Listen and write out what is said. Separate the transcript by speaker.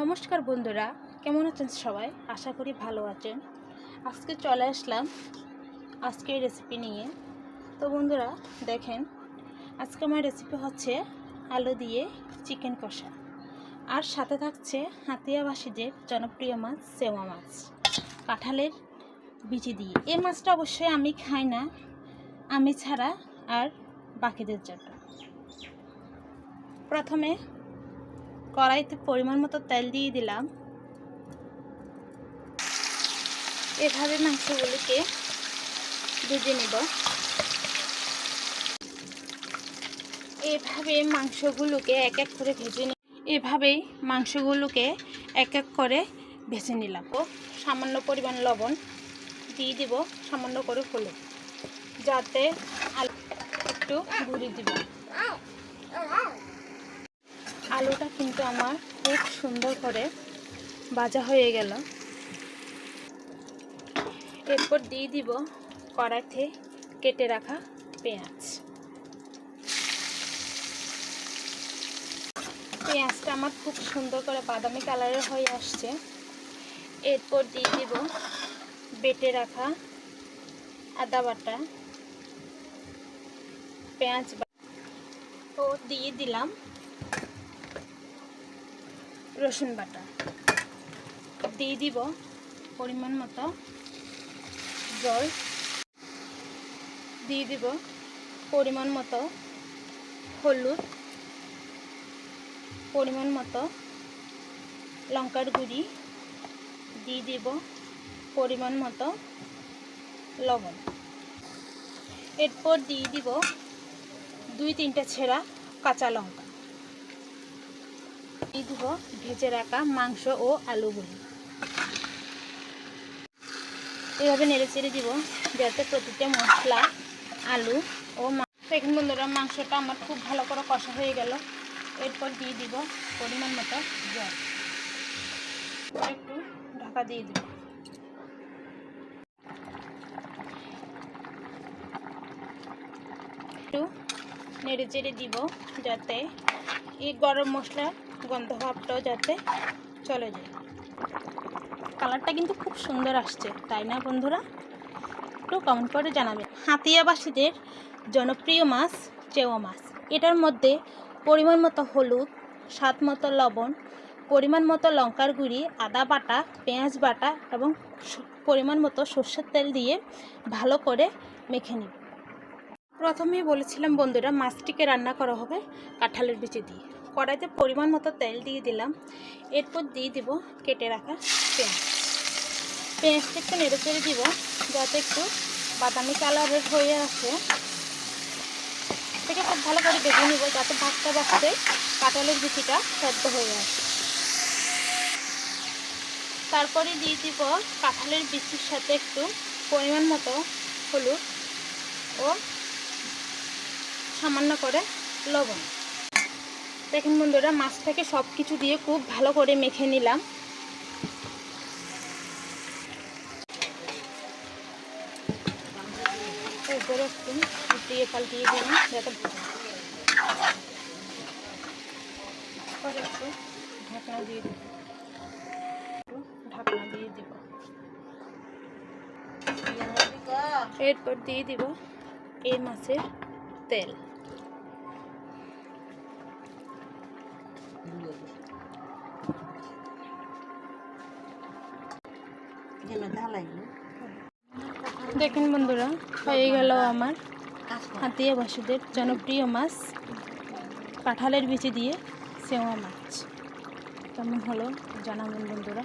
Speaker 1: নমস্কার বন্ধুরা, কেমন আছেন সবাই? আশা করি ভালো আছেন। আজকে চলে আসলাম আজকের রেসিপি নিয়ে। তো বন্ধুরা দেখেন, আজকে আমার রেসিপি হচ্ছে আলু দিয়ে চিকেন কষা, আর সাথে থাকছে হাতিয়াবাসীদের জনপ্রিয় মাছ সেওয়া মাছ, কাঁঠালের বিচি দিয়ে। এই মাছটা অবশ্যই আমি খাই না, আমি ছাড়া আর বাকিদের জন্য। প্রথমে কড়াইতে পরিমাণ মতো তেল দিয়ে দিলাম। এভাবে মাংসগুলোকে ভেজে নেব। এভাবেই মাংসগুলোকে এক এক করে ভেজে নিলাম। ও সামান্য পরিমাণ লবণ দিয়ে দিব, সামান্য করে হলুদ, যাতে আলু একটু গুঁড়ি দিব। আলুটা কিন্তু আমার খুব সুন্দর করে ভাজা হয়ে গেল। এরপর দিয়ে দিব কড়াইতে কেটে রাখা পেঁয়াজ। পেঁয়াজটা আমার খুব সুন্দর করে বাদামি কালারের হয়ে আসছে। এরপর দিয়ে দিব বেটে রাখা আদা বাটা, পেঁয়াজ ও দিয়ে দিলাম রসুন বাটা। দিয়ে দিব পরিমাণ মতো জল, দিয়ে দিব পরিমাণ মতো হলুদ, পরিমাণ মতো লঙ্কার গুঁড়ি, দিয়ে দিব পরিমাণ মতো লবণ। এরপর দিয়ে দিব 2-3টা ছেঁড়া কাঁচা লঙ্কা, দিয়ে দিব ভেজে রাখা মাংস ও আলুগুলি। এভাবে নেড়ে চেড়ে দিব যাতে প্রতিটা মশলা, আলু ও দেখুন বন্ধুরা, মাংসটা আমার খুব ভালো করে কষা হয়ে গেল। এরপর দিয়ে দিব পরিমাণ মতো জল, একটু ঢাকা দিয়ে দিব। একটু নেড়ে চেড়ে দিব যাতে এই গরম মশলার গন্ধ ভাবটাও যাতে চলে যায়। কালারটা কিন্তু খুব সুন্দর আসছে, তাই না বন্ধুরা? একটু কমেন্ট করে জানাবেন। হাতিয়াবাসীদের জনপ্রিয় মাছ চেওয়া মাছ। এটার মধ্যে পরিমাণ মতো হলুদ, স্বাদ মতো লবণ, পরিমাণ মতো লঙ্কার গুঁড়ি, আদা বাটা, পেঁয়াজ বাটা এবং পরিমাণ মতো সরষের তেল দিয়ে ভালো করে মেখে নিব। প্রথমেই বলেছিলাম বন্ধুরা, মাছটিকে রান্না করা হবে কাঁঠালের বিচি দিয়ে। কড়াইতে পরিমাণ মতো তেল দিয়ে দিলাম। এরপর দিয়ে দিব কেটে রাখা পেঁয়াজটা একটু নেড়ে চেড়ে দিব যাতে একটু বাদামি কালারের হয়ে আসে। এটাকে খুব ভালো করে ভেজে নিব যাতে ভাজতে ভাজতে কাঁঠালের বিচিটা সেদ্ধ হয়ে আসে। তারপরে দিয়ে দিব কাঁঠালের বিচির সাথে একটু পরিমাণ মতো হলুদ ও সামান্য করে লবণ। দেখুন বন্ধুরা, মাছটাকে সব কিছু দিয়ে খুব ভালো করে মেখে নিলাম। উপরে একটু উল্টিয়ে পাল্টিয়ে দিলাম যাতে একটু ঢাকনা দিয়ে দিব, এরপর দিয়ে দিব এই মাছের তেল। দেখেন বন্ধুরা, হয়ে গেল আমার হাতিয়াবাসীদের জনপ্রিয় মাছ কাঁঠালের বিচি দিয়ে সেওয়া মাছ। কেমন হলো জানাবেন বন্ধুরা।